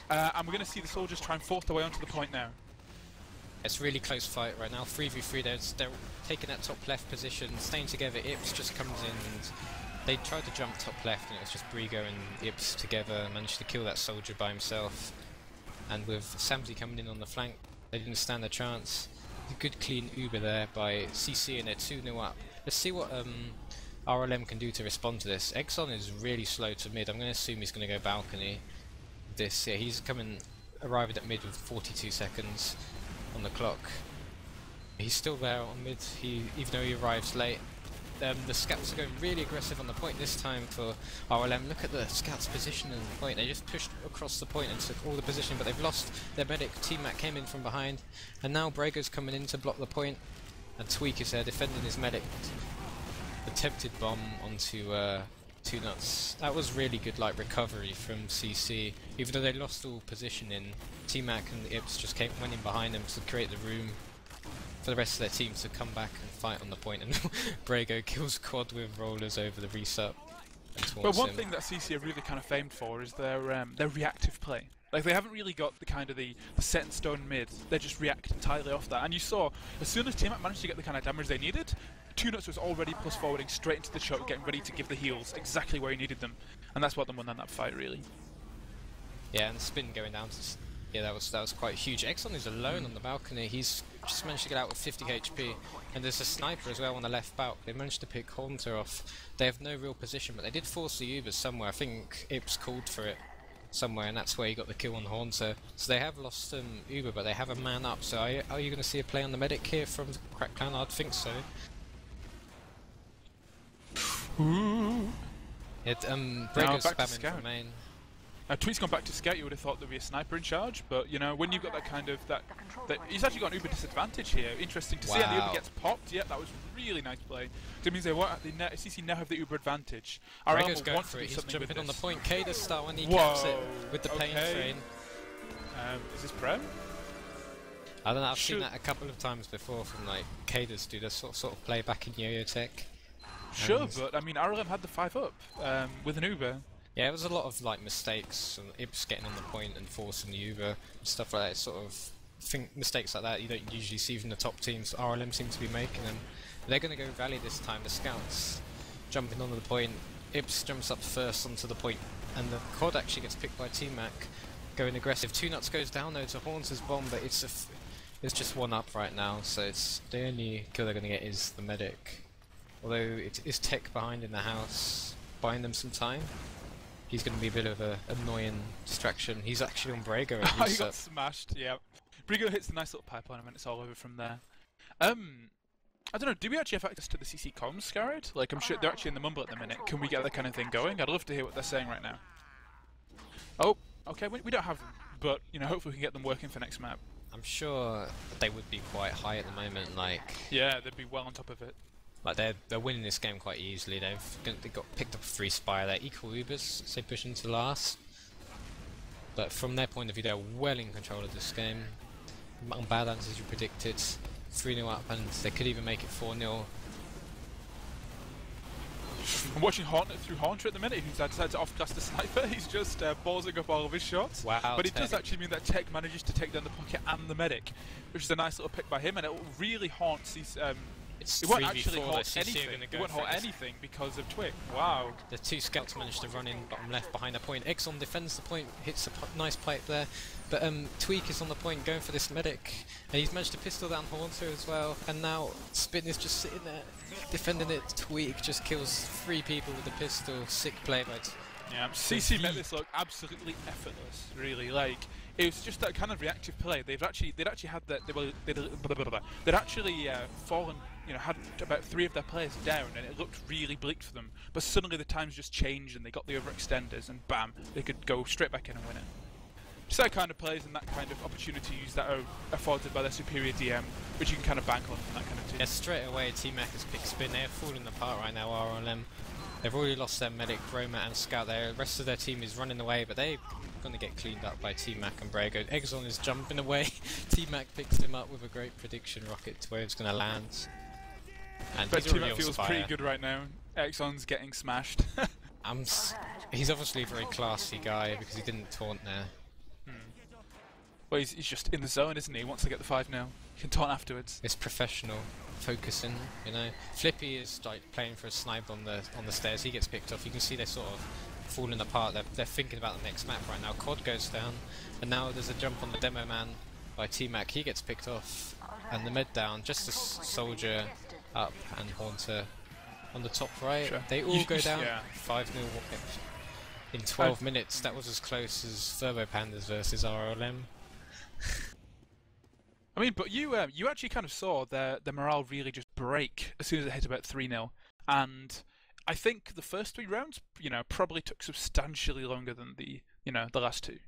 And we're going to see the soldiers try and force their way onto the point now. It's a really close fight right now. 3v3, they're taking that top left position, staying together. Ips just comes in and they tried to jump top left, and it was just Brigo and Ips together, managed to kill that soldier by himself. And with Samsey coming in on the flank, they didn't stand a chance. A good clean Uber there by CC, and they're 2-0 up. Let's see what RLM can do to respond to this. Exxon is really slow to mid. I'm going to assume he's going to go balcony. Yeah, he's arriving at mid with 42 seconds on the clock. He's still there on mid, even though he arrives late. The scouts are going really aggressive on the point this time for RLM. Look at the scouts' position in the point. They just pushed across the point and took all the position, but they've lost their medic. T-Mac came in from behind, and now Brago's coming in to block the point, and Tweak is there defending his medic. Attempted bomb onto 2 nuts. That was really good recovery from CC. Even though they lost all position in, T-Mac and the Ips just went in behind them to create the room for the rest of their team to come back and fight on the point, and Brago kills Quad with rollers over the resup. But one thing that CC are really kind of famed for is their reactive play. Like, they haven't really got the set in stone mid. They just react entirely off that. And you saw, as soon as T-Mac managed to get the kind of damage they needed, 2 nuts was already plus forwarding straight into the choke, getting ready to give the heals exactly where he needed them. And that's what won on that fight, really. Yeah, and the spin going down to... Yeah, that was quite huge. Exxon is alone on the balcony. He's just managed to get out with 50 HP, and there's a sniper as well on the left balk. They managed to pick Haunter off. They have no real position, but they did force the Ubers somewhere. I think Ips called for it somewhere, and that's where he got the kill on Haunter. So they have lost Uber, but they have a man up. So are you going to see a play on the medic here from Crack Clan? I'd think so. Brago's spamming from main. Tweet's gone back to scout. You would have thought there'd be a sniper in charge, but you know, when you've got that kind of he's actually got an Uber disadvantage here. Interesting to see. And the Uber gets popped. Yeah, that was really nice play. So it means CC now have the Uber advantage. Brago's going for it. He's jumping on the point. Kader style when he caps it with the pain train. Is this Prem? I don't know. I've seen that a couple of times before from Kader's do this sort of play back in Yo-Yo Tech. Sure, but I mean, RLM had the 5 up with an Uber. Yeah, it was a lot of mistakes, and Ips getting on the point and forcing the Uber and stuff like that. Sort of mistakes like that you don't usually see from the top teams. RLM seem to be making them. They're going to go rally this time. The scouts jumping onto the point. Ips jumps up first onto the point, and the quad actually gets picked by T-Mac, going aggressive. 2 nuts goes down though to Haunter's bomb, but it's just 1 up right now. So it's the only kill they're going to get is the medic. Although it is Tech behind in the house, buying them some time. He's going to be a bit of an annoying distraction. He's actually on Brago at resup. He got smashed, yeah. Brigo hits a nice little pipe on him and it's all over from there. I don't know, do we actually have access to the CC comms, Skyride? Like, I'm sure they're actually in the mumble at the minute. Can we get that kind of thing going? I'd love to hear what they're saying right now. Oh, okay, we don't have them, but, you know, hopefully we can get them working for next map. I'm sure they would be quite high at the moment, Yeah, they'd be well on top of it. They're winning this game quite easily. They got picked up a 3 Spire. They're equal Ubers, so they push into last. But from their point of view, they're well in control of this game. On balance, as you predicted, 3-0 up, and they could even make it 4-0. I'm watching through Haunter at the minute, who's decided to off-class the sniper. He's just ballsing up all of his shots. Wow, but it does actually mean that Tech manages to take down the pocket and the medic, which is a nice little pick by him, and it will really haunt it won't actually halt anything. It won't halt anything because of Twig. Wow. The 2 scouts managed to run in bottom left behind the point. Exxon defends the point, hits a nice pipe there. But Tweak is on the point going for this medic. And he's managed to pistol down Haunter as well. And now Spin is just sitting there defending it. Tweak just kills 3 people with the pistol. Sick play by Yeah, CC made this look absolutely effortless, really. Like, it was just that kind of reactive play. They'd actually had that they'd actually fallen, you know, had about 3 of their players down, and it looked really bleak for them. But suddenly the times just changed, and they got the overextenders, and bam, they could go straight back in and win it. Just that kind of plays and that kind of opportunities that are afforded by their superior DM, which you can kind of bank on from that kind of team. Yeah, straight away T-Mac has picked Spin. They're falling apart right now, RLM. They've already lost their medic, Roma and Scout there. The rest of their team is running away, but they're going to get cleaned up by T-Mac and Brago. Exxon is jumping away. T-Mac picks him up with a great prediction rocket to where it's going to land. And but T-Mac feels pretty good right now. Exxon's getting smashed. He's obviously a very classy guy because he didn't taunt there. Well, he's just in the zone, isn't he? He wants to get the 5-0. He can taunt afterwards. It's professional, focusing, you know. Flippy is like playing for a snipe on the stairs. He gets picked off. You can see they're sort of falling apart. They're thinking about the next map right now. Cod goes down, and now there's a jump on the demo man by T-Mac. He gets picked off, and the med down. Just a soldier up and Haunter on the top right. Sure. They all go down. Yeah. 5-0 in 12 minutes. That was as close as Turbo Pandas versus RLM. I mean, but you actually kind of saw the morale really just break as soon as it hit about 3-0, and I think the first 3 rounds, probably took substantially longer than the last 2.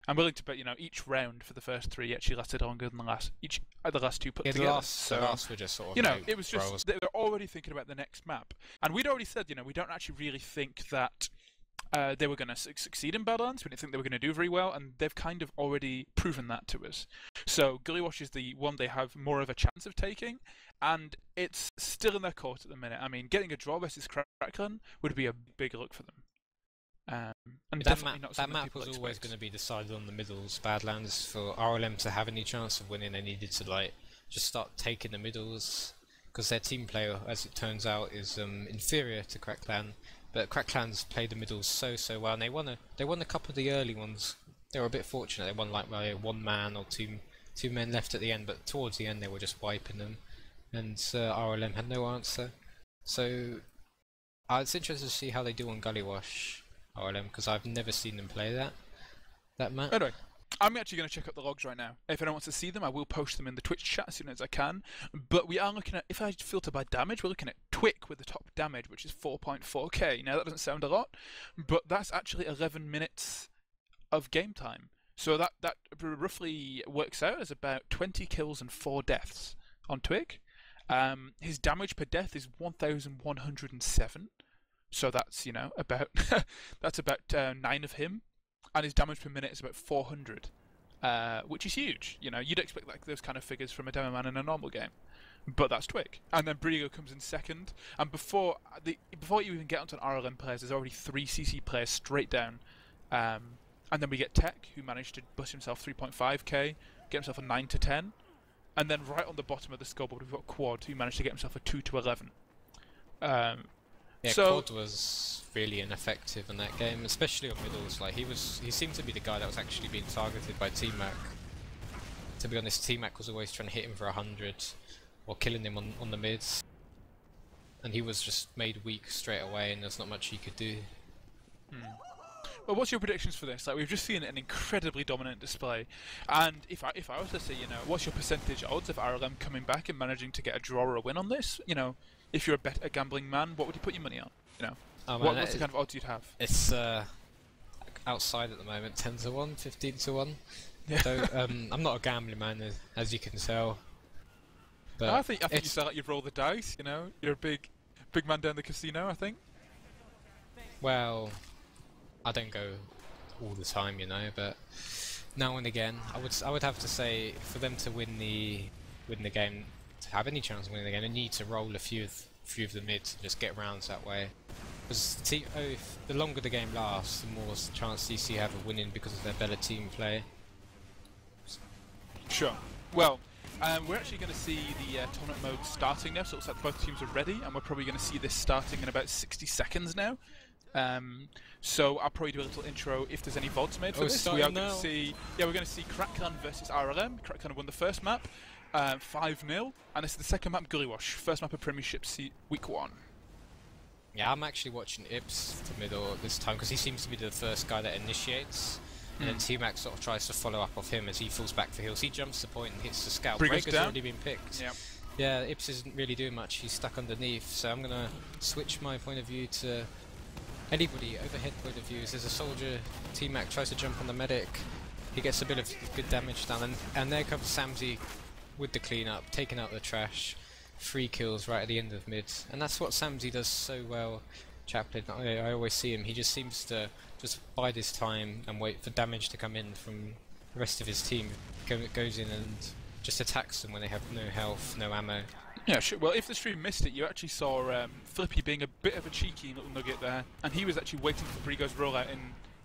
I'm willing to bet, each round for the first 3 actually lasted longer than the last 2 put together. The last were just sort of it was just they were already thinking about the next map, and we'd already said, we don't actually really think that they were going to succeed in Badlands. We didn't think they were going to do very well, and they've kind of already proven that to us. So Gullywash is the one they have more of a chance of taking, and it's still in their court at the minute. I mean, getting a draw versus Crackland would be a big look for them. And that map was always going to be decided on the middles. Badlands, for RLM to have any chance of winning, they needed to just start taking the middles, because their team play, as it turns out, is inferior to Crackland. But Cracklands played the middles so well, and they won a couple of the early ones. They were a bit fortunate. They won by 1 man or two men left at the end, but towards the end they were just wiping them, and RLM had no answer. So it's interesting to see how they do on Gullywash RLM, because I've never seen them play that map. Anyway, I'm actually going to check out the logs right now. If anyone wants to see them, I will post them in the Twitch chat as soon as I can. But we are looking at, if I filter by damage, we're looking at Twick with the top damage, which is 4.4k. Now, that doesn't sound a lot, but that's actually 11 minutes of game time. So that roughly works out as about 20 kills and 4 deaths on Twick. His damage per death is 1,107. So that's, about that's about 9 of him. And his damage per minute is about 400, which is huge. You'd expect those kind of figures from a demo man in a normal game, but that's Twick. And then Brigo comes in second. And before you even get onto an RLM players, there's already 3 CC players straight down. And then we get Tech, who managed to bust himself 3.5k, get himself a 9 to 10, and then right on the bottom of the scoreboard we've got Quad, who managed to get himself a 2 to 11. Quad was really ineffective in that game, especially on middles. He seemed to be the guy that was actually being targeted by T-Mac. To be honest, T-Mac was always trying to hit him for 100 or killing him on the mids, and he was just made weak straight away, and there's not much he could do. Well, what's your predictions for this? We've just seen an incredibly dominant display, and if I was to say, what's your percentage odds of RLM coming back and managing to get a draw or a win on this? If you're a gambling man, what would you put your money on? What's the kind of odds you'd have? It's outside at the moment, 10 to 1, 15 to 1. Yeah. So I'm not a gambling man, as you can tell. But I think you sound like you've rolled the dice. You're a big man down the casino, I think. Well, I don't go all the time, but now and again, I would have to say, for them to win the game, to have any chance of winning the game, they need to roll a few of the mids and just get rounds that way. Because the longer the game lasts, the more chance DC have of winning because of their better team play. Sure. Well, we're actually going to see the tournament mode starting now, so it looks like both teams are ready, and we're probably going to see this starting in about 60 seconds now. So I'll probably do a little intro if there's any VODs made for this. We are going to see, we're going to see Crackland versus RLM. Crackland won the first map, 5-0, and this is the second map, Gullywash, first map of Premiership Week 1. Yeah, I'm actually watching Ips to middle this time because he seems to be the first guy that initiates, and then T-Mac sort of tries to follow up off him as he falls back for heals. He jumps the point and hits the scout. Breaker's already been picked. Yep. Yeah, Ips isn't really doing much. He's stuck underneath, so I'm going to switch my point of view to anybody, overhead point of view. There's a soldier, T-Mac tries to jump on the medic, he gets a bit of good damage done, and there comes Samsy with the cleanup, taking out the trash, 3 kills right at the end of mid, and that's what Samsy does so well. Chaplain, I always see him, he just seems to just bide his time and wait for damage to come in from the rest of his team. Goes in and just attacks them when they have no health, no ammo. Yeah, sure. Well, if the stream missed it, you actually saw Flippy being a bit of a cheeky little nugget there, and he was actually waiting for Brigo's rollout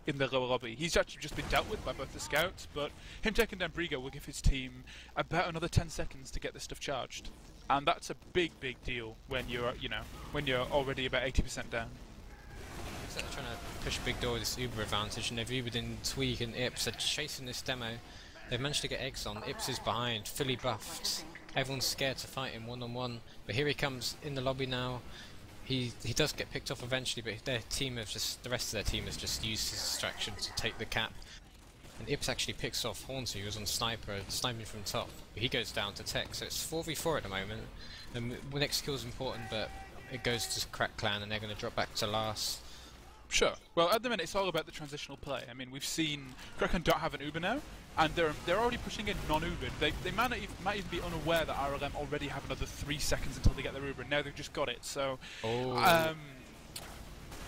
in the lower lobby. He's actually just been dealt with by both the scouts, but him taking down Brigo will give his team about another 10 seconds to get this stuff charged. And that's a big deal when you're, when you're already about 80% down. They're trying to push Big Door with this Uber advantage, and they've Ubered in Tweak and Ips. They're chasing this demo. They've managed to get Exxon. Ips is behind, fully buffed. Everyone's scared to fight him one-on-one, but here he comes in the lobby now. He does get picked off eventually, but the rest of their team has just used his distraction to take the cap. And Ips actually picks off Hornsey, who was on Sniper, sniping from top. But he goes down to Tech, so it's 4v4 at the moment. And the next kill is important, but it goes to Crack Clan, and they're going to drop back to last. Sure. Well, at the minute, it's all about the transitional play. I mean, we've seen Kraken don't have an Uber now, and they're already pushing in non-Ubered. They might even be unaware that RLM already have another 3 seconds until they get their Uber, and now they've just got it. So,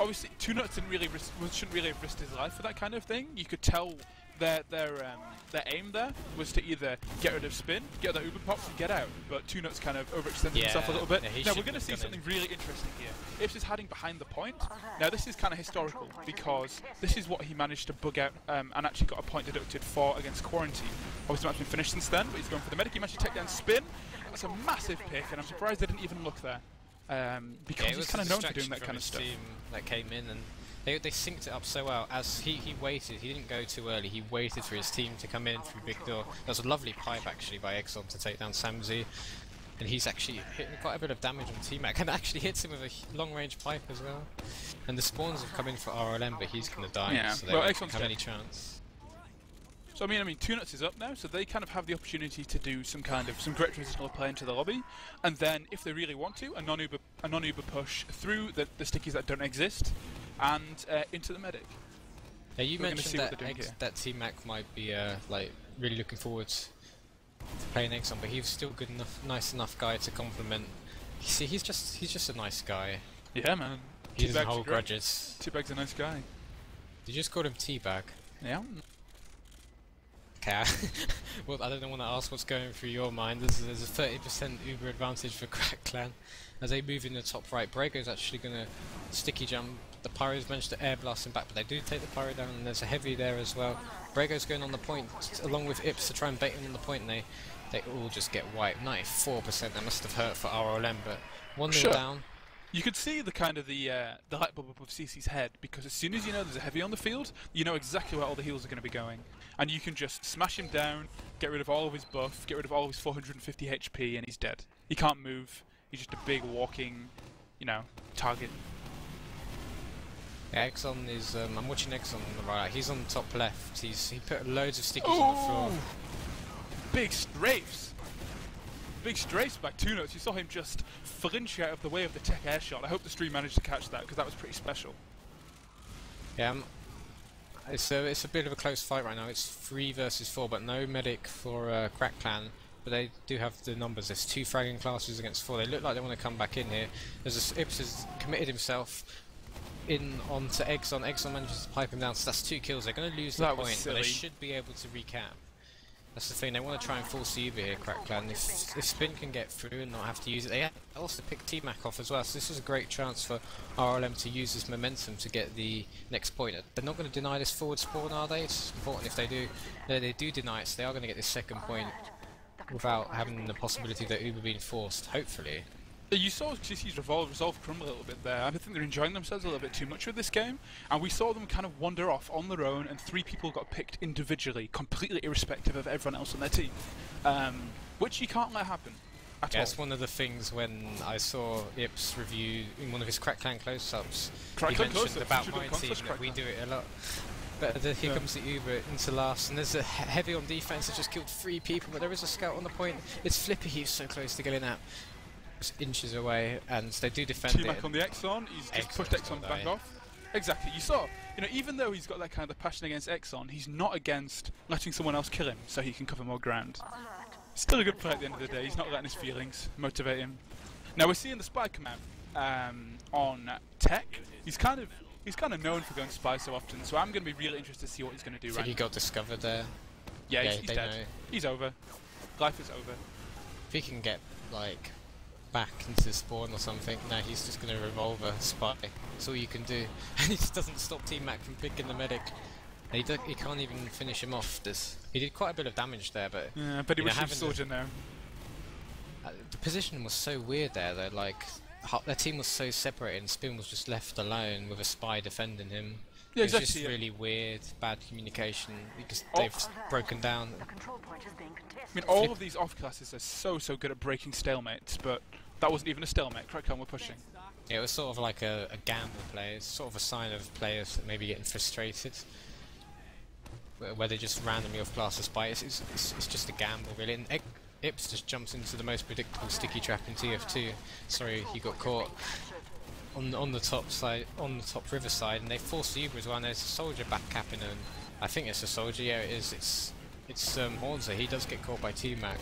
obviously, Two Nuts shouldn't really have risked his life for that kind of thing. You could tell their aim there was to either get rid of Spin, get their Uber pops, and get out. But Two Nuts kind of overextended himself a little bit. Now we're going to see something really interesting here. Ips is hiding behind the point. Now this is kind of historical because this is what he managed to bug out and actually got a point deducted for against Quarantine. Obviously the match's been finished since then, but he's going for the medic. He managed to take down Spin. That's a massive pick, and I'm surprised they didn't even look there. Because he's kind of known for doing that kind of stuff. Team that came in, and they synced it up so well. As he waited, he didn't go too early, he waited for his team to come in through Big Door. That was a lovely pipe actually by Exxon to take down Samzy. And he's actually hitting quite a bit of damage on T-Mac, and actually hits him with a long-range pipe as well. And the spawns have come in for RLM, but he's going to die, so they won't have any chance. So I mean, Two Nuts is up now, so they kind of have the opportunity to do some great transitional play into the lobby, and then if they really want to, a non-Uber push through the stickies that don't exist, and into the medic. Yeah, you mentioned that T-Mac might be like really looking forward to playing Exxon, but he's still good enough, nice enough guy to complement. You see, he's just a nice guy. Yeah, man. He doesn't hold grudges. Teabag's a nice guy. Did you just call him Teabag? Yeah. Okay. Well, I don't want to ask what's going through your mind. There's a 30% Uber advantage for Crack Clan as they move in the top right. Brago's actually going to sticky jump. The Pyros managed to air blast him back, but they do take the Pyro down, and there's a heavy there as well. Brago's going on the point along with Ips to try and bait him on the point, and they all just get wiped. 94%. That must have hurt for RLM, but 1-0 down. You could see the light bulb above CC's head, because as soon as you know there's a heavy on the field, you know exactly where all the heals are going to be going. And you can just smash him down, get rid of all of his buff, get rid of all of his 450 HP, and he's dead. He can't move. He's just a big walking, target. Yeah, Exxon is. I'm watching Exxon on the right. He's on the top left. He put loads of stickies on the floor. Big strafes. Big strafes by Two Nuts. You saw him just flinch out of the way of the tech air shot. I hope the stream managed to catch that, because that was pretty special. Yeah, it's a bit of a close fight right now. It's 3 versus 4, but no medic for Crack Clan. But they do have the numbers. There's 2 fragging classes against 4. They look like they want to come back in here. Ips has committed himself in onto Exxon. Exxon manages to pipe him down, so that's 2 kills. They're going to lose the point, but they should be able to recap. That's the thing, they want to try and force the Uber here, Crack Clan. If Spin can get through and not have to use it, they also pick T-Mac off as well, so this is a great chance for RLM to use this momentum to get the next point. They're not going to deny this forward spawn, are they? It's important if they do. They do deny it, so they are going to get this second point without having the possibility that Uber being forced, hopefully. You saw CC's resolve crumble a little bit there. I think they're enjoying themselves a little bit too much with this game, and we saw them kind of wander off on their own, and 3 people got picked individually, completely irrespective of everyone else on their team, which you can't let happen at all. That's one of the things when I saw Ips review in one of his Crack Clan close-ups. He mentioned about my team that we do it a lot. But here comes the Uber into last, and there's a heavy on defense that just killed 3 people, but there is a scout on the point. It's Flippy, he's so close to getting out. Inches away, and they do defend it. T-Mac on the Exxon, he's just pushed Exxon back off. Exactly, you saw, even though he's got that kind of passion against Exxon, he's not against letting someone else kill him so he can cover more ground. Still a good play at the end of the day, he's not letting his feelings motivate him. Now we're seeing the Spy come out on Tech. He's kind of known for going Spy so often, so I'm going to be really interested to see what he's going to do right now. He got discovered there. Yeah, he's dead. He's over. Life is over. If he can get, like, back into spawn or something. No, he's just going to revolver spy. That's all you can do. And he just doesn't stop Team Mac from picking the medic. And he can't even finish him off. He did quite a bit of damage there, but yeah, but he was having soldier now. The position was so weird there, though. Like their team was so separated, and Spin was just left alone with a spy defending him. Yeah, it was exactly. just really weird, bad communication because they've broken down. I mean, all of these off classes are so good at breaking stalemates, but that wasn't even a stalemate. Crack on, we're pushing. Yeah, it was sort of like a gamble play. It's sort of a sign of players that maybe getting frustrated, where they just randomly off class a spy. It's just a gamble, really. And Ips just jumps into the most predictable sticky trap in TF2. Sorry, he got caught on the top side, on the top river side, and they force the Uber as well. And there's a soldier back capping him. I think it's a soldier. Yeah, it is. It's Hornzer. He does get caught by T-Mac.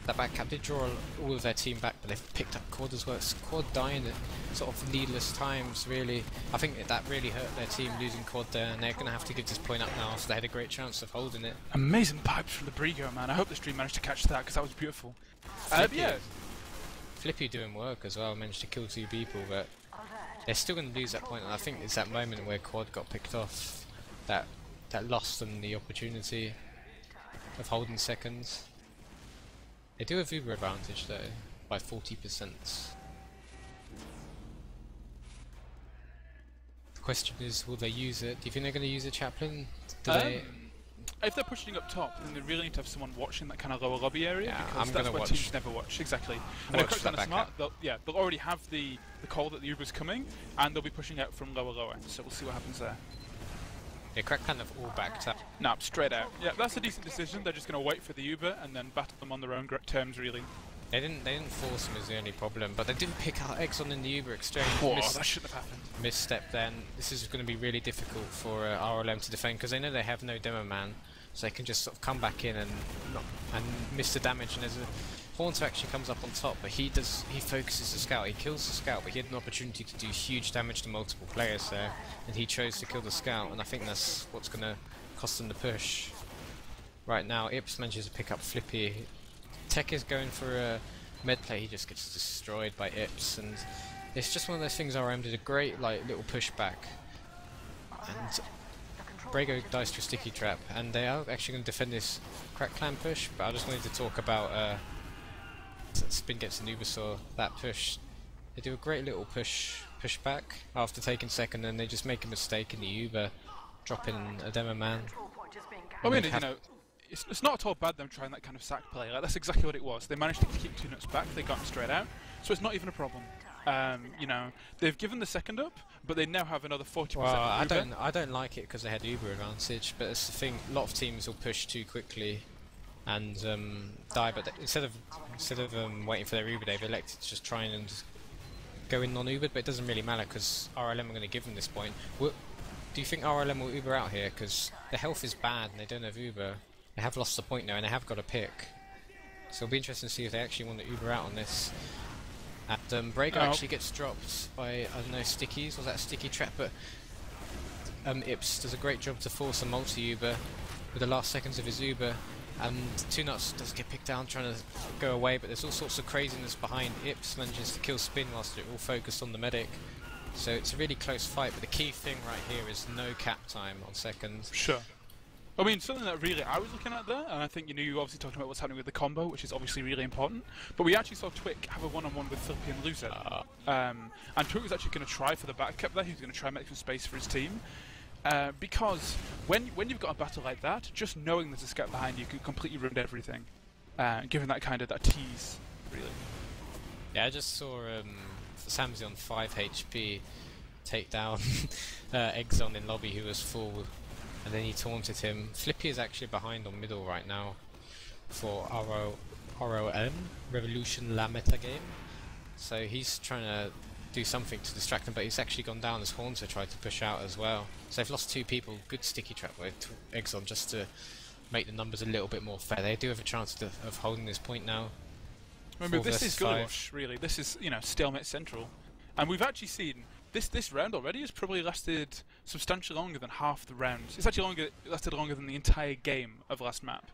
That back cap did draw all of their team back, but they've picked up Quad as well. It's Quad dying at sort of needless times, really. I think that really hurt their team losing Quad there, and they're going to have to give this point up now, so they had a great chance of holding it. Amazing pipes from the Brigo, man. I hope the stream managed to catch that, because that was beautiful. Yeah. Flippy doing work as well, managed to kill 2 people, but they're still going to lose that point, and I think it's that moment where Quad got picked off that lost them the opportunity of holding seconds. They do have Uber advantage though, by 40%. The question is, will they use it? Do you think they're going to use a Chaplain? If they're pushing up top, then they really need to have someone watching that kind of lower lobby area, yeah, because that's where teams never watch. Exactly. And if Crackdown are smart, they'll already have the call that the Uber's coming, and they'll be pushing out from lower. So we'll see what happens there. Yeah, Crackdown have all backed up. Nah, straight out. Yeah, that's a decent decision. They're just going to wait for the Uber and then battle them on their own terms, really. They didn't force him is the only problem, but they didn't pick out Exxon in the Uber exchange. Whoa, that shouldn't have happened. Misstep then. This is going to be really difficult for RLM to defend, because they know they have no demo man, so they can just sort of come back in and miss the damage. And there's a Haunter actually comes up on top, but he focuses the scout. He kills the scout, but he had an opportunity to do huge damage to multiple players there, and he chose to kill the scout, and I think that's what's going to cost them the push. Right now, Ips manages to pick up Flippy. Tech is going for a med play, he just gets destroyed by Ips, and it's just one of those things. RM did a great little pushback, and Brago dies to a sticky trap, and they are actually going to defend this Crack Clan push, but I just wanted to talk about Spin gets an Ubersaw, that push. They do a great little pushback after taking second, and they just make a mistake in the Uber, dropping a demo man. I mean, it's not at all bad them trying that kind of sack play. Like, that's exactly what it was. They managed to keep 2 nuts back, they got him straight out, so it's not even a problem. You know, they've given the second up, but they now have another 40%. Well, I don't like it because they had Uber advantage, but it's the thing. A lot of teams will push too quickly and die, but instead of waiting for their Uber, they've elected to just try and go in non-Ubered, but it doesn't really matter because RLM are going to give them this point. Do you think RLM will Uber out here? Because their health is bad and they don't have Uber. They have lost the point now and they have got a pick. So it'll be interesting to see if they actually want to Uber out on this. And Brago actually gets dropped by, I don't know, stickies. Was that a sticky trap? But Ips does a great job to force a multi-Uber with the last seconds of his Uber. And 2 nuts does get picked down trying to go away, but there's all sorts of craziness behind. Ips manages to kill Spin whilst they're all focused on the medic. So it's a really close fight, but the key thing right here is no cap time on seconds. Sure. I mean, something that really I was looking at there, and I think, you know, you obviously talking about what's happening with the combo, which is obviously really important, but we actually saw Twick have a one-on-one with Philippi and lose it. And Twick was actually going to try for the back cap there. He was going to try and make some space for his team. Because when you've got a battle like that, just knowing there's a scout behind you can completely ruin everything. Given that kind of that tease, really. Yeah, I just saw Samsy on 5 HP take down Exxon in lobby, who was full, and then he taunted him. Flippy is actually behind on middle right now for ROM, Revoluzion La Metagame. So he's trying to do something to distract him, but he's actually gone down as Haunter tried to push out as well. So they've lost 2 people. Good sticky trap with Exxon just to make the numbers a little bit more fair. They do have a chance of holding this point now. Remember, this is Gulliwash, really. This is, you know, stalemate central. And we've actually seen this round already has probably lasted substantially longer than half the rounds. It's actually lasted longer than the entire game of last map.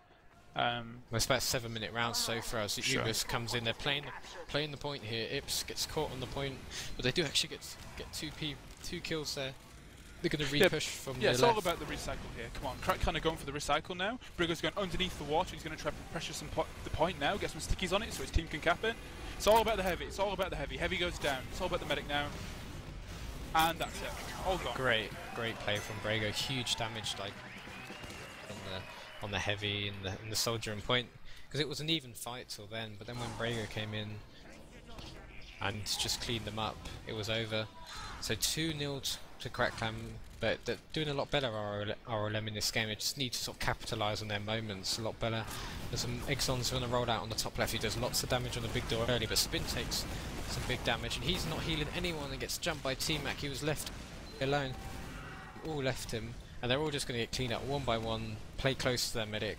Well, it's about 7-minute rounds so far as Sure. Ubis comes in. They're playing the point here. Ips gets caught on the point, but they do actually get two kills there. They're going to repush from the Yeah, it's left. all about the recycle here. Come on, Crack kind of going for the recycle now. Brigo's going underneath the water. He's going to try to pressure the point now. Get some stickies on it so his team can cap it. It's all about the heavy. It's all about the heavy. Heavy goes down. It's all about the medic now. And that's it. All gone. Great play from Brago. Huge damage, like on the heavy and the soldier and point, because it was an even fight till then. But then when Brago came in and just cleaned them up, it was over. So 2-0 to Cracklam, but they're doing a lot better RLM in this game. They just need to sort of capitalise on their moments a lot better. There's some Exxon's going to roll out on the top left. He does lots of damage on the big door early, but Spin takes some big damage, and he's not healing anyone and gets jumped by T-Mac. He was left alone. All left him, and they're all just going to get cleaned up one by one. Play close to their medic.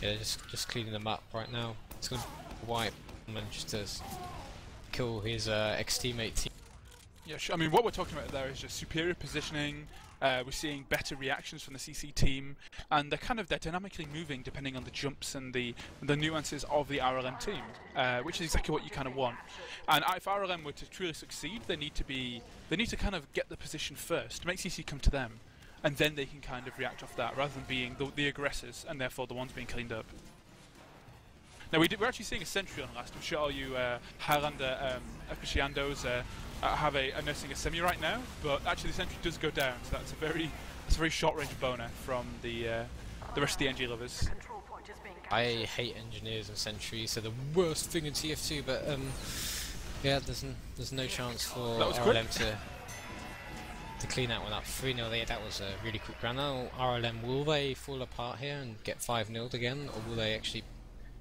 Yeah, they're just cleaning them up right now. It's going to wipe and just to kill his ex-teammate. Yeah, sure. I mean, what we're talking about there is just superior positioning. We're seeing better reactions from the CC team, and they're dynamically moving depending on the jumps and the nuances of the RLM team, which is exactly what you kind of want. And if RLM were to truly succeed, they need to kind of get the position first, make CC come to them, and then they can kind of react off that, rather than being the aggressors and therefore the ones being cleaned up. Now we're actually seeing a sentry on last. I'm sure all you Highlander aficionados have a nursing a semi right now, but actually the sentry does go down, so that's a very short range boner from the rest of the NG lovers. I hate engineers and sentries, so the worst thing in TF2. But yeah, there's no chance for RLM to clean that one up. 3-0 there. That was a really quick round. Now RLM, will they fall apart here and get 5-0 again, or will they actually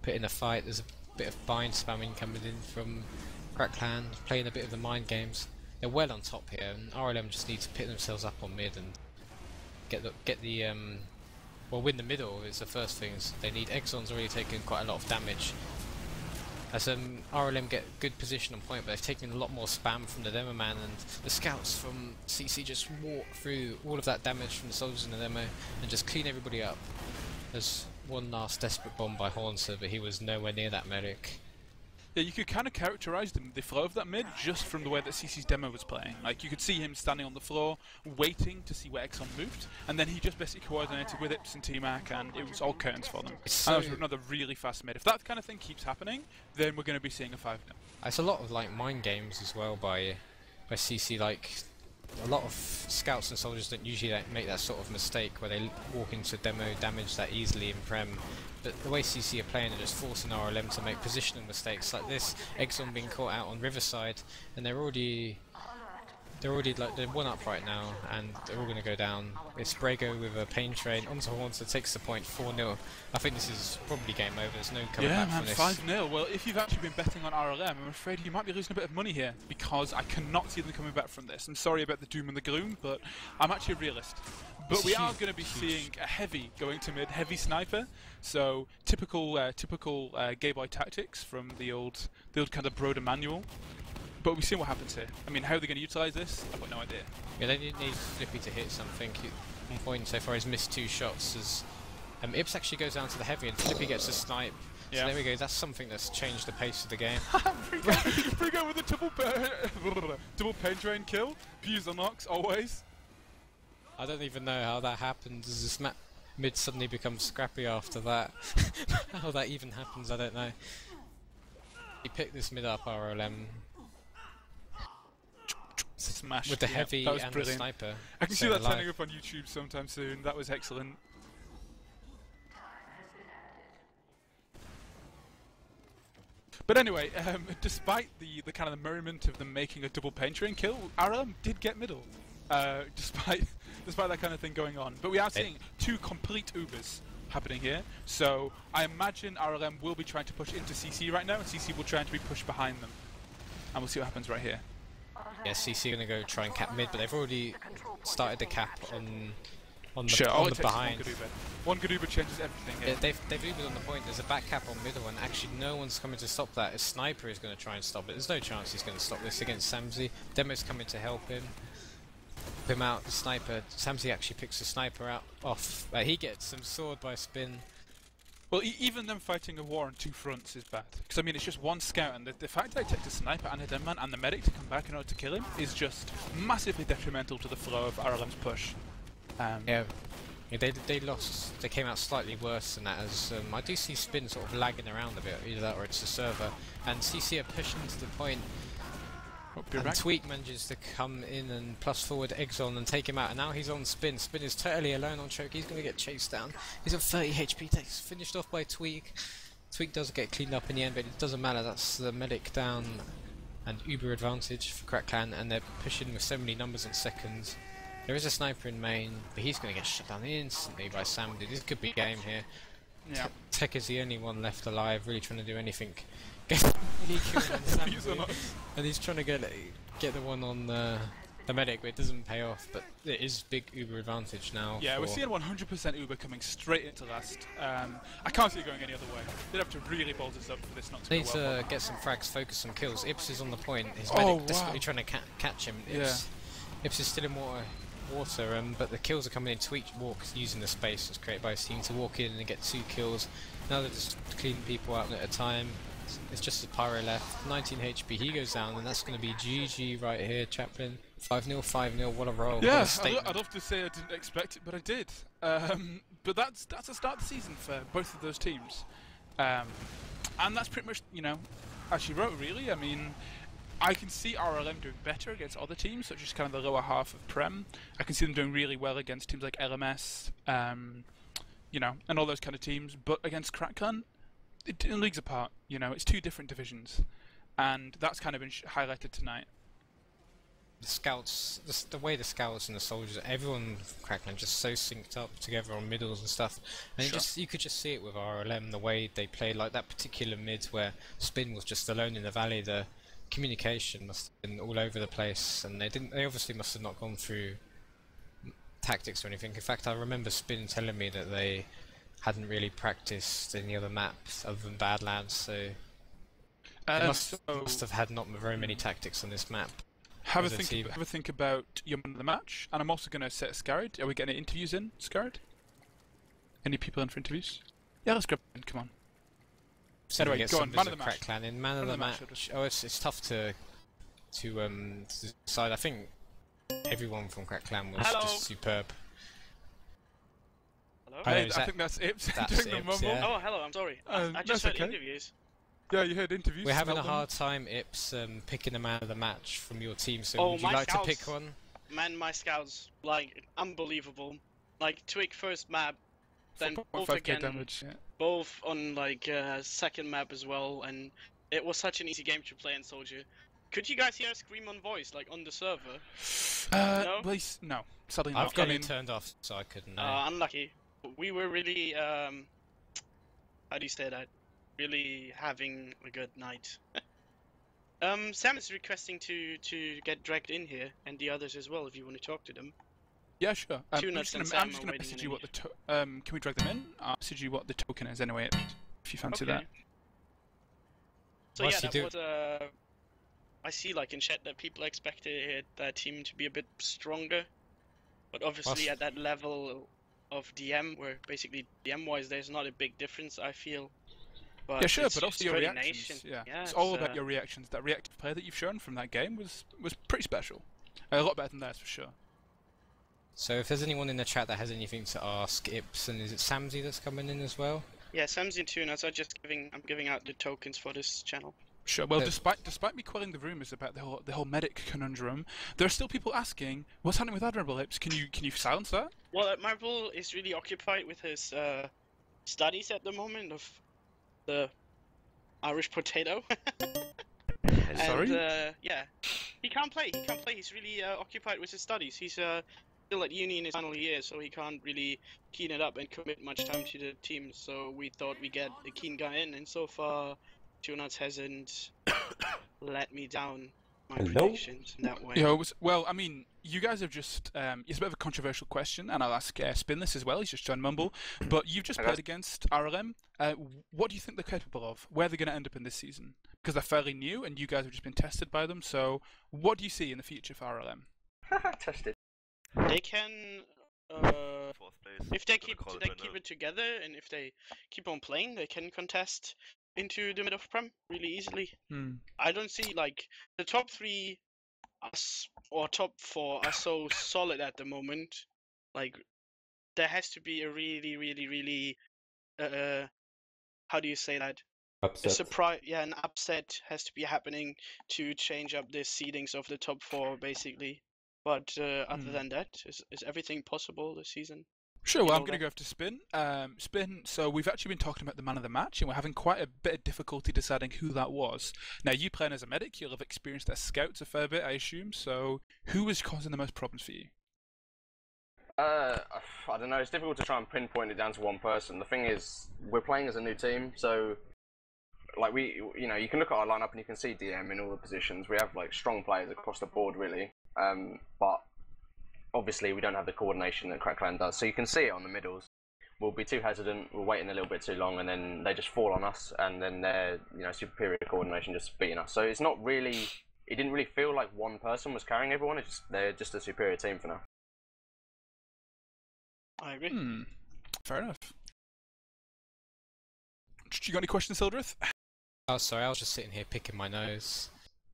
put in a fight? There's a bit of bind spamming coming in from Cracklan, playing a bit of the mind games. They're well on top here, and RLM just need to pit themselves up on mid and win the middle is the first thing. They need. Exxon's already taken quite a lot of damage. As RLM get good position on point, but they've taken a lot more spam from the demo man, and the scouts from CC just walk through all of that damage from the soldiers in the demo and just clean everybody up. There's one last desperate bomb by Hornser, but he was nowhere near that medic. Yeah, you could kind of characterise the flow of that mid just from the way that CC's demo was playing. Like, you could see him standing on the floor, waiting to see where Exxon moved, and then he just basically coordinated with Ips and T-Mac, and it was all curtains for them. And that was another really fast mid. If that kind of thing keeps happening, then we're going to be seeing a 5-0. It's a lot of like mind games as well by CC. Like, a lot of scouts and soldiers don't usually make that sort of mistake where they walk into demo damage that easily in Prem. But the way CC are playing, they're just forcing RLM to make positional mistakes like this. Exxon being caught out on Riverside, and they're already like they're 1-up right now, and they're all going to go down. It's Brago with a pain train onto Hornser, takes the point, 4-0. I think this is probably game over. There's no coming back from this. 5-0. Well, if you've actually been betting on RLM, I'm afraid you might be losing a bit of money here, because I cannot see them coming back from this. I'm sorry about the doom and the gloom, but I'm actually a realist. But we are going to be seeing a heavy going to mid, heavy sniper. So typical gay boy tactics from the old kind of Broder manual. But we've seen what happens here. I mean, how are they going to utilise this? I've got no idea. Yeah, they need Flippy to hit something. One point so far, he's missed 2 shots. As Ips actually goes down to the heavy, and Flippy gets a snipe. Yeah. So there we go. That's something that's changed the pace of the game. Brigo with a double pain train kill. Fuse unlocks always. I don't even know how that happens. Does this mid suddenly become scrappy after that? How that even happens, I don't know. He picked this mid up, RLM. Smash. With the heavy and brilliant. The sniper. I can see that turning up on YouTube sometime soon. That was excellent. But anyway, despite the kind of the merriment of them making a double pain train kill, RLM did get middle. Despite that kind of thing going on. But we are seeing 2 complete Ubers happening here. So I imagine RLM will be trying to push into CC right now, and CC will try to be pushed behind them. And we'll see what happens right here. Yeah, CC are going to go try and cap mid, but they've already started the cap on the behind. One good Uber changes everything here. Yeah, they've Ubered on the point. There's a back cap on middle, and actually no one's coming to stop that. A sniper is going to try and stop it. There's no chance he's going to stop this against Samsey. Demo's coming to help him. Him out, the sniper. Samsey actually picks the sniper out off. He gets some sword by Spin. Well, even them fighting a war on two fronts is bad. Because, I mean, it's just one scout, and the fact that it takes a sniper and a dead man and the medic to come back in order to kill him is just massively detrimental to the flow of RLM's push. Yeah, they lost. They came out slightly worse than that. As I do see Spin sort of lagging around a bit, either that or it's the server. And CC are pushing to the point. And Tweak manages to come in and plus forward Exxon and take him out, and now he's on Spin. Spin is totally alone on Choke. He's going to get chased down. He's at 30 HP. Takes finished off by Tweak. Tweak does get cleaned up in the end, but it doesn't matter. That's the medic down, and uber advantage for Crack Clan, and they're pushing with so many numbers and seconds. There is a sniper in main, but he's going to get shut down instantly by Samdi. This could be game here. Yeah. Tech is the only one left alive, really trying to do anything. Get really killed on Samdi, and he's trying to get the one on the medic, but it doesn't pay off. But it is big uber advantage now. Yeah, we're seeing 100% uber coming straight into last. I can't see it going any other way. They'd have to really bolt this up for this not to go well. Need to get some frags, focus some kills. Ips is on the point. His medic desperately trying to catch him. Ips is still in water, but the kills are coming in. Tweak walks using the space that's created by his team to walk in and get 2 kills. Now they're just cleaning people out at a time. It's just a pyro left. 19 HP. He goes down, and that's going to be GG right here. Chaplain 5-0, 5-0. What a roll! Yeah, I'd love to say I didn't expect it, but I did. But that's the start of the season for both of those teams, and that's pretty much as she wrote. Really, I mean, I can see RLM doing better against other teams, such as kind of the lower half of Prem. I can see them doing really well against teams like LMS, and all those kind of teams. But against Crack Clan, in leagues apart, it's 2 different divisions, and that's kind of been highlighted tonight. The scouts, the way the scouts and the soldiers, everyone Crackman just so synced up together on middles and stuff, and you could just see it with RLM, the way they played, like that particular mid where Spin was just alone in the valley. The communication must have been all over the place, and they obviously must have not gone through tactics or anything. In fact, I remember Spin telling me that they hadn't really practiced any other maps other than Badlands, so they must have had not very many tactics on this map. Have a think about your man of the match, and I'm also going to set Skyride. Are we getting interviews in, Skyride? Any people in for interviews? Yeah, let's grab them. Come on. So anyway, go on. Man of the match. Clan in man of the match. Oh, it's tough to decide. I think everyone from Crack Clan was just superb. Hello? Hey, I think that's Ips. Yeah. Oh, hello, I'm sorry. I just heard interviews. Yeah, you heard interviews. We're having a hard time, Ips, picking a man of the match from your team, so would you like to pick one? Man, my scouts, like, unbelievable. Like, Twig first map, then both again, damage, both on, like, second map as well, and it was such an easy game to play in Soldier. Could you guys hear a scream on voice, like, on the server? No? Please, no. Sadly not. I've got it turned off, so I couldn't. Unlucky. We were really, how do you say that? Really having a good night. Sam is requesting to get dragged in here, and the others as well, if you want to talk to them. Yeah, sure. I'm just going to message you what the can we drag them in? I'll message you what the token is anyway, if you fancy that. So yeah, that was, I see like in chat that people expected their team to be a bit stronger, but obviously at that level of DM, where basically DM-wise there's not a big difference, I feel. But yeah, sure, but also your reactions. Yeah, it's all about your reactions. That reactive play that you've shown from that game was pretty special. A lot better than theirs for sure. So if there's anyone in the chat that has anything to ask Ips, and is it Samsy that's coming in as well? Yeah, Samsy too, and I'm giving out the tokens for this channel. Sure. Well, despite me quelling the rumours about the whole medic conundrum, there are still people asking, "What's happening with Admirable Ips? Can you silence that?" Well, Admirable is really occupied with his studies at the moment of the Irish potato. Sorry? And, yeah, he can't play. He's really occupied with his studies. He's still at uni in his final year, so he can't really keen it up and commit much time to the team. So we thought we'd get a keen guy in, and so far, Tunuts hasn't let me down my predictions in that way. Yeah, well, I mean, you guys have just... it's a bit of a controversial question, and I'll ask Spin this as well. He's just joined Mumble. But you've just played against RLM. What do you think they're capable of? Where are they going to end up in this season? Because they're fairly new, and you guys have just been tested by them. So what do you see in the future for RLM? Tested. They can Fourth place. If they Gonna keep call it they right keep now. it together, and if they keep on playing, they can contest into the mid of Prem really easily. I don't see like the top three us or top four are so solid at the moment. Like there has to be a really how do you say that? A Upset. surprise, yeah, an upset has to be happening to change up the seedings of the top four, basically. But other than that, is everything possible this season? Sure, You well, I'm know going to that? go after Spin. Spin, so we've actually been talking about the man of the match, and we're having quite a bit of difficulty deciding who that was. Now, you playing as a medic, you'll have experienced as scouts a fair bit, I assume, so who is causing the most problems for you? I don't know. It's difficult to try and pinpoint it down to one person. The thing is, we're playing as a new team, so like you can look at our lineup and you can see DM in all the positions. We have like strong players across the board, really. But obviously, we don't have the coordination that Crackland does. So you can see it on the middles. We'll be too hesitant. We're waiting a little bit too long, and then they just fall on us, and then their superior coordination just beating us. So it's not really. It didn't really feel like one person was carrying everyone. They're just a superior team for now. I agree. Fair enough. You got any questions, Hildreth? Oh, sorry, I was just sitting here picking my nose.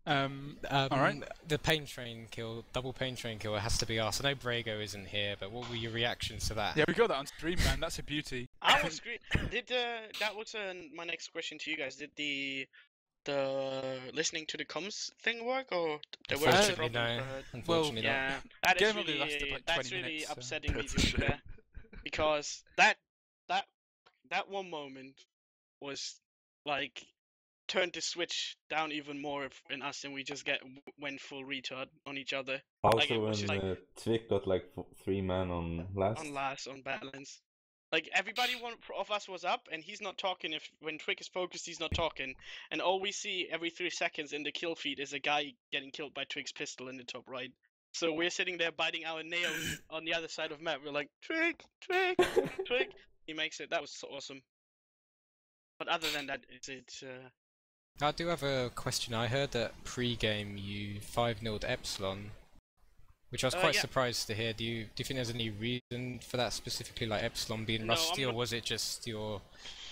Alright. The pain train kill, double pain train kill, it has to be asked. I know Brago isn't here, but what were your reactions to that? Yeah, we got that on stream, man. That's a beauty. I was great. Did that was my next question to you guys? Did the listening to the comms thing work, or there were some Unfortunately, problems? no. I heard? Unfortunately, not. Yeah, that is Game only lasted really like 20 that's really minutes, so upsetting me That's to a hear, shame. because that one moment was like turned the switch down even more in us, and we just went full retard on each other. Like, it Also, was when just like Twick got like 3 man on last. on balance. Like everybody one of us was up, and he's not talking. If when Twick is focused, he's not talking, and all we see every 3 seconds in the kill feed is a guy getting killed by Twick's pistol in the top right. So we're sitting there biting our nails on the other side of map. We're like, Twick, Twick, Twick. He makes it. That was so awesome. But other than that, I do have a question. I heard that pre-game you 5-0'd Epsilon, which I was quite yeah. surprised to hear. Do you think there's any reason for that specifically, like Epsilon being No, rusty, I'm or not- was it just you're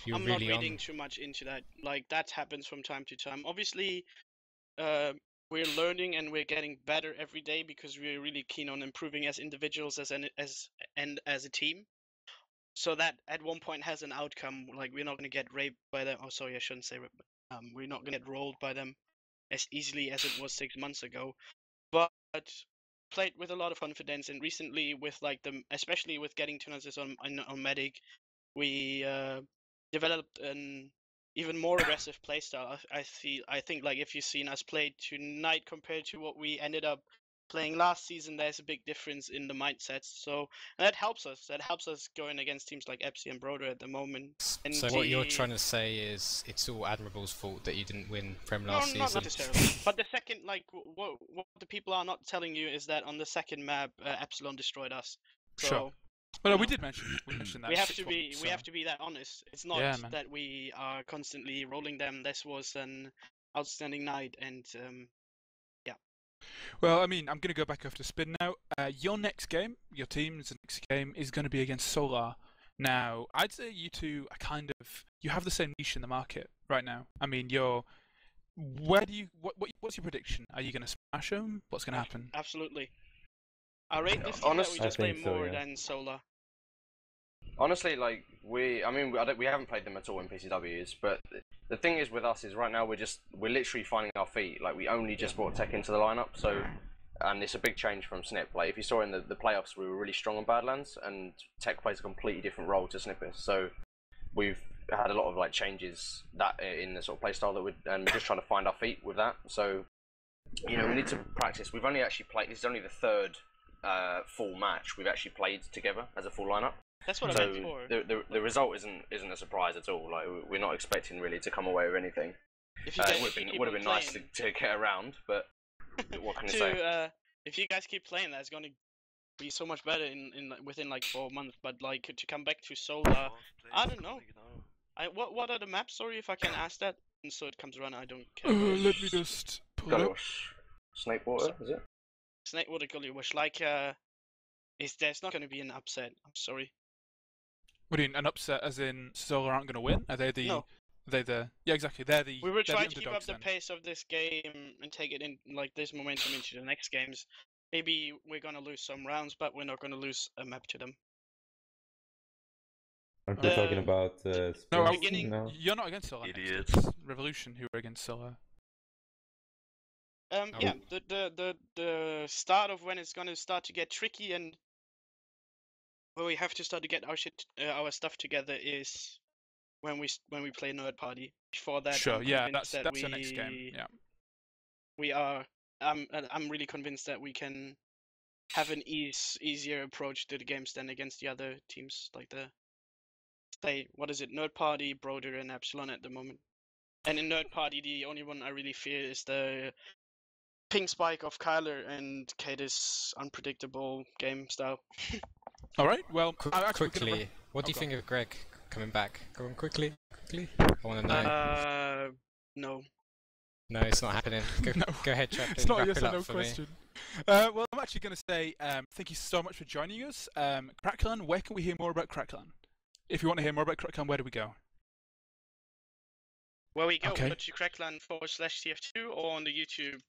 I'm really not reading on? too much into that. Like that happens from time to time. Obviously, we're learning and we're getting better every day because we're really keen on improving as individuals, and as a team. So that at one point has an outcome. Like we're not gonna get raped by them. Oh, sorry, I shouldn't say raped. We're not gonna get rolled by them as easily as it was 6 months ago. But played with a lot of confidence, and recently with like especially with getting Tunasis on medic, we developed an even more aggressive playstyle. I think like if you've seen us play tonight compared to what we ended up playing last season, there's a big difference in the mindsets. So and that helps us. That helps us going against teams like Epsi and Broder at the moment. And So what you're trying to say is it's all Admirable's fault that you didn't win Prem last No, not season? necessarily. But the second, like, what the people are not telling you is that on the second map, Epsilon destroyed us. So, Sure. Well, no, you we know, did mention that. we have 6-1, to be so. we have to be that honest. It's not Yeah, man. that we are constantly rolling them. This was an outstanding night, and yeah. Well, I mean, I'm going to go back after Spin now. Your next game, your team's next game, is going to be against Solar. Now, I'd say you two are you have the same niche in the market right now. I mean, what's your prediction? Are you going to smash them? What's going to happen? Absolutely. I rate this team that we Honestly, just play I think so, more yeah. than Solar. Honestly, like we haven't played them at all in PCWs, but the thing is with us is right now we're literally finding our feet. Like we only just brought Tech into the lineup, so and it's a big change from Snip. Like if you saw in the playoffs, we were really strong on Badlands, and Tech plays a completely different role to Snippers. So we've had a lot of like changes that in the sort of playstyle and we're just trying to find our feet with that. So we need to practice. We've only actually played. This is only the third full match we've actually played together as a full lineup. That's what I So meant for. the result isn't a surprise at all. Like we're not expecting really to come away with anything. If you It guys would have been nice to get around, but what can you say? If you guys keep playing, that's gonna be so much better within like 4 months. But like to come back to Solar, I don't know. What are the maps? Sorry if I can ask that. And so it comes around. I don't care. Let me just pull it up. Gullywash, Snakewater, is it? Snakewater Gullywash, like there's not going to be an upset. I'm sorry. What do you mean, an upset as in Solar aren't going to win? Are they the? No. Yeah, exactly. They're the. We will they're try the to keep up underdogs the then. pace of this game and take it in like this momentum into the next games. Maybe we're gonna lose some rounds, but we're not gonna lose a map to them. Aren't we talking about No, Spurs beginning- now? you're not against Solar. Idiots. It's Revolution who are against Solar. Yeah, the start of when it's gonna start to get tricky and where we have to start to get our stuff together is when we play Nerd Party. Before that, Sure, I'm yeah, convinced that's that the next game. Yeah. we are. I'm really convinced that we can have an easier approach to the games than against the other teams, like what is it, Nerd Party, Broder, and Epsilon at the moment. And in Nerd Party, the only one I really fear is the ping spike of Kyler and Kate's unpredictable game style. All right. Well, I'm actually gonna Quickly, what do you go think of Greg coming back? Go on quickly. I want to know. No. No, it's not happening. Go, No. go ahead, Chaplain. It's not a wrap yes it or up no for question. Well, I'm actually going to say thank you so much for joining us. Cracklan, where can we hear more about Cracklan? If you want to hear more about Cracklan, where do we go? Where we go, Okay. go to crackland/TF2 or on the YouTube.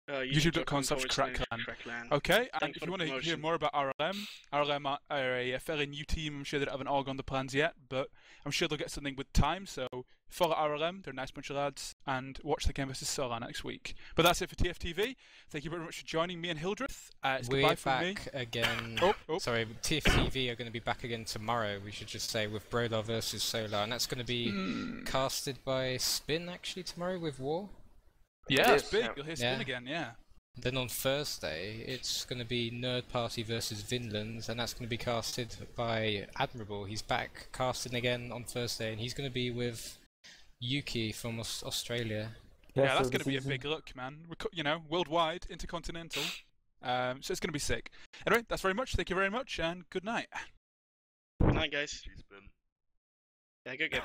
YouTube.com/Cracklan. Okay, and Thanks if for you the want to hear promotion. more about RLM are a fairly new team. I'm sure they haven't all gone to plans yet, but I'm sure they'll get something with time. So follow RLM, they're a nice bunch of lads, and watch the game versus Solar next week. But that's it for TFTV. Thank you very much for joining me and Hildreth. It's We're goodbye from me. back again. Oh. Sorry, TFTV are going to be back again tomorrow. We should just say with Brolar versus Solar, and that's going to be casted by Spin actually tomorrow with War. Yeah, it's Yes, big. yeah. You'll hear Spin Yeah. again. Yeah. Then on Thursday, it's going to be Nerd Party versus Vinland, and that's going to be casted by Admirable. He's back casting again on Thursday, and he's going to be with Yuki from Australia. Yeah, so that's going this to be a is- big look, man. Worldwide, intercontinental. So it's going to be sick. Anyway, that's very much. Thank you very much, and good night. Good night, guys. She's been. Yeah, good game.